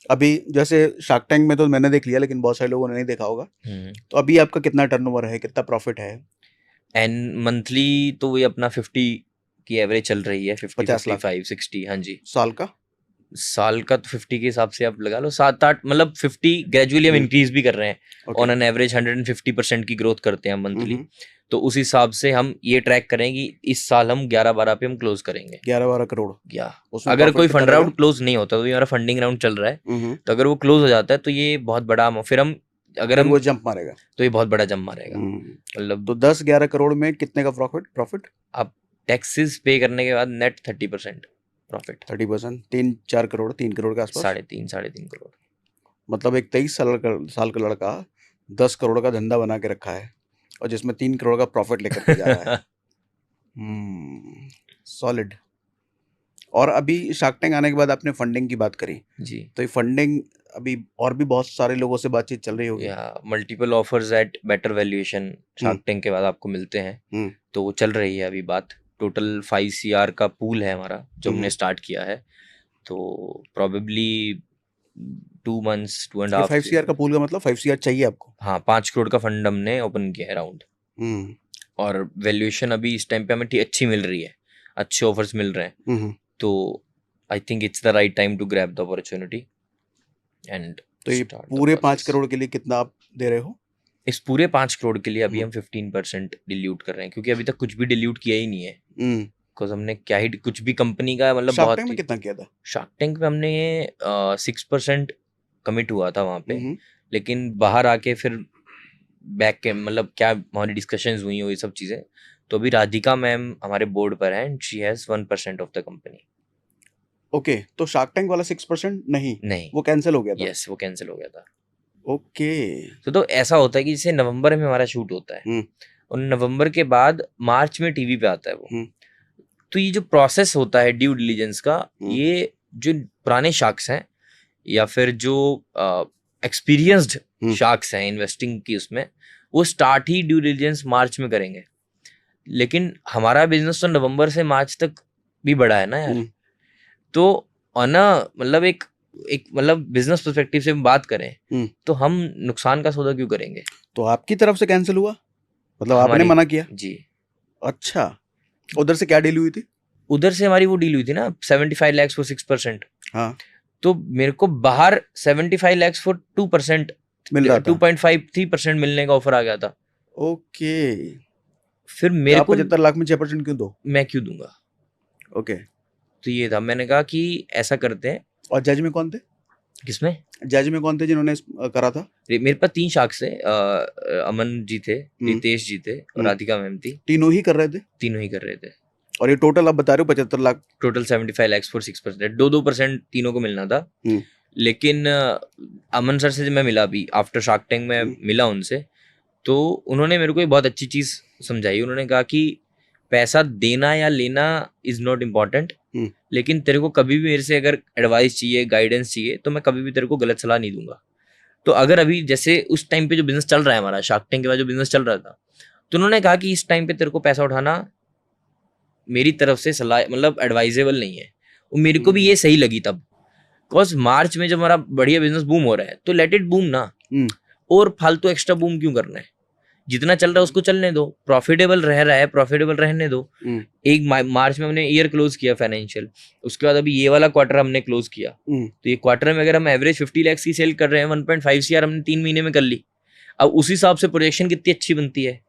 अभी जैसे shark tank में तो मैंने देख लिया, लेकिन बहुत सारे लोगों ने नहीं देखा होगा, तो अभी आपका कितना टर्नओवर है, कितना प्रॉफिट है? एंड मंथली तो वही अपना 50 की एवरेज चल रही है, 50 50 लाख 55 60। हाँ जी। साल का? साल का तो 50 के हिसाब से आप लगा लो 7-8, मतलब 50 ग्रेजुअली हम इंक्रीज भी कर रहे हैं। ओके। ऑन एन एवरेज 150% की ग्रोथ करते हैं मंथली। हम्म। तो उस हिसाब से हम ये ट्रैक करें कि इस साल हम 11-12 पे हम क्लोज करेंगे। 11-12 करोड़? या उसमें अगर प्रॉफिट कोई कितना फंड रहेगा? राउंड क्लोज नहीं होता, तो ये हमारा फंडिंग राउंड चल रहा है, हम्म। तो अगर वो क्लोज हो जाता है तो ये बहुत बड़ा फिर हम अगर फिर हम वो जंप मारेगा। तो ये बहुत बड़ा जम मारेगा। हम्म। मतलब तो 10-11 करोड़ में कितने का प्रॉफिट प्रॉफिट? आप टैक्सेस पे करने के बाद नेट 30% प्रॉफिट। 30%, 3-4 करोड़, 3 करोड़ के आसपास। 3.5 करोड़। मतलब एक 23 साल का लड़का 10 करोड़ का धंधा बना के रखा है, और जिसमें 3 करोड़ का प्रॉफिट लेकर के जा रहा है। सॉलिड। और अभी शार्क टैंक आने के बाद आपने फंडिंग की बात करी, जी। तो ये फंडिंग अभी और भी बहुत सारे लोगों से बातचीत चल रही होगी। या multiple offers at better valuation Shark Tank के बाद आपको मिलते हैं। तो वो चल रही है अभी बात। टोटल 5 CR का पूल है हमारा जो हमने स्टार्ट किया है। तो प्रोबेबली 2 मंथ्स 2.5 5 CR का पूल का मतलब 5 CR चाहिए आपको? हाँ, 5 करोड़ का फंड हमने ओपन किया है राउंड। और वैल्यूएशन अभी इस टाइम पे हमें अच्छी मिल रही है, अच्छे ऑफर्स मिल रहे हैं। तो I think it's the right time to grab the opportunity and तो ये स्टार्ट द पूरे 5 प्रोसेस। करोड़ के लिए कितना आप दे रहे हो? इस पूरे 5 करोड़ के लिए अभी हम 15% डिल्यूट कर रहे हैं, क्योंकि अभी तक कुछ भी डिल्यूट किया ही नहीं है। बिकॉज हमने क्या ही कुछ भी कंपनी का मतलब शार्क बहुत टैंक में ही कितना किया था? शार्क टैंक में हमने 6% कमिट हुआ था वहाँ पे। लेकिन बाहर आके फिर बैक के मतलब क्या हमारी डिस्कशंस हुई ये सब चीज़ें। तो अभी राधिका मैम हमारे बोर्ड पर हैं and she has 1% of the company. Okay, तो शार्क टैंक वाला 6% नहीं, नहीं, वो कैंसिल हो गया था? यस, वो कैंसिल हो गया था। ओके। तो ऐसा होता है कि जैसे नवंबर में हमारा शूट होता है और नवंबर के बाद मार्च में टीवी पे आता है वो। तो ये जो प्रोसेस होता है ड्यू डिलीजेंस का, ये जो पुराने शार्क्स हैं या फिर जो एक्सपीरियंस्ड शार्क्स हैं इन्वेस्टिंग की, उसमें वो स्टार्ट ही ड्यू डिलीजेंस मार्च में करेंगे। लेकिन हमारा बिजनेस तो नवंबर से मार्च तक भी बड़ा है ना यार। तो ऑन मतलब एक मतलब बिजनेस पर्सपेक्टिव से हम बात करें तो हम नुकसान का सौदा क्यों करेंगे? तो आपकी तरफ से कैंसिल हुआ, मतलब आपने हमारी मना किया? जी। अच्छा, उधर से क्या डील हुई थी? उधर से हमारी वो डील हुई थी ना 75 lakhs फॉर 6%। हाँ, तो मेरे को बाहर 75 lakhs फॉर 2% मिल रहा था। 2.53% मिलने का ऑफर आ गया था। ओके। फिर तो मेरे आप को 75 लाख में 6% क्यों दो? मैं क्यों दूंगा? ओके। तो ये था, मैंने कहा कि ऐसा करते हैं। और जज में कौन थे? किसमें? जज में कौन थे जिन्होंने करा था? मेरे पास 3 शार्क्स थे। अमन जी थे, रितेश जी थे और राधिका मैम थी। तीनों ही कर रहे थे? तीनों ही कर रहे थे। और ये टोटल आप बता रहे हो 75 लाख? टोटल 75 lakhs फॉर 6%, 2% तीनों को मिलना था। लेकिन अमन सर से जब मैं मिला भी आफ्टर शार्क टैंक में मिला उनसे, तो उन्होंने मेरे को एक बहुत अच्छी चीज़ समझाई। उन्होंने कहा कि पैसा देना या लेना इज़ नॉट इम्पॉर्टेंट, लेकिन तेरे को कभी भी मेरे से अगर एडवाइस चाहिए, गाइडेंस चाहिए, तो मैं कभी भी तेरे को गलत सलाह नहीं दूंगा। तो अगर अभी जैसे उस टाइम पे जो बिजनेस चल रहा है हमारा, शार्क टैंक के बाद जो बिजनेस चल रहा था, तो उन्होंने कहा कि इस टाइम पे तेरे को पैसा उठाना मेरी तरफ से सलाह मतलब एडवाइजेबल नहीं है। और मेरे को भी ये सही लगी तब, बिकॉज मार्च में जब हमारा बढ़िया बिजनेस बूम हो रहा है तो लेट इट बूम ना। और फालतू एक्स्ट्रा बूम क्यों करना है? जितना चल रहा है उसको चलने दो, प्रॉफिटेबल रह रहा है प्रॉफिटेबल रहने दो। एक मार्च में हमने ईयर क्लोज किया फाइनेंशियल, उसके बाद अभी ये वाला क्वार्टर हमने क्लोज किया। तो ये क्वार्टर में अगर हम एवरेज 50 lakhs की सेल कर रहे हैं, 1.5 CR हमने 3 महीने में कर ली। अब उस हिसाब से प्रोजेक्शन कितनी अच्छी बनती है।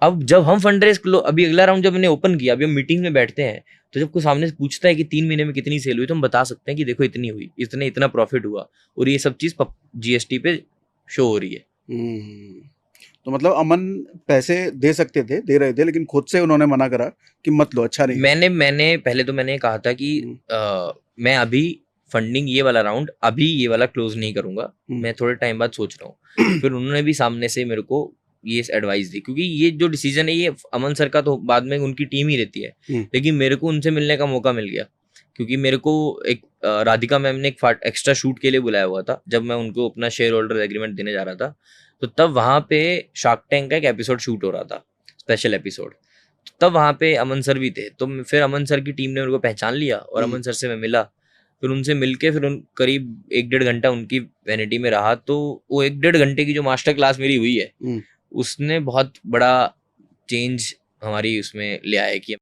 अब जब हम फंड रेज अभी अगला राउंड जब हमने ओपन किया, अभी हम मीटिंग में बैठते हैं, तो जब कोई सामने से पूछता है कि 3 महीने में कितनी सेल हुई, तो हम बता सकते हैं कि देखो इतनी हुई, इतना प्रॉफिट हुआ, और ये सब चीज GST पे शो हो रही है। तो मतलब अमन पैसे दे सकते थे, दे रहे थे, लेकिन खुद से उन्होंने मना करा कि मत लो, अच्छा नहीं। मैंने पहले तो मैंने कहा था कि मैं अभी फंडिंग ये वाला राउंड अभी ये वाला क्लोज नहीं करूंगा, मैं थोड़े टाइम बाद सोच रहा हूँ। फिर उन्होंने भी सामने से मेरे को ये एडवाइस दी, क्योंकि ये जो डिसीजन है ये अमन सर का तो बाद में उनकी टीम ही रहती है, लेकिन मेरे को उनसे मिलने का मौका मिल गया। क्योंकि मेरे को एक राधिका मैम ने एक एक्स्ट्रा शूट के लिए बुलाया हुआ था जब मैं उनको अपना शेयर होल्डर एग्रीमेंट देने जा रहा था। तो तब वहां पे शार्क टैंक का एक एपिसोड शूट हो रहा था, स्पेशल एपिसोड। तब वहां पे अमन सर भी थे, तो फिर अमन सर की टीम ने मेरे को पहचान लिया और अमन सर से मैं मिला। फिर उनसे मिलके फिर करीब 1-1.5 घंटा उनकी वैनिटी में रहा, तो वो 1-1.5 घंटे की जो मास्टर क्लास मेरी हुई है, उसने बहुत बड़ा चेंज हमारी उसमें ले आया कि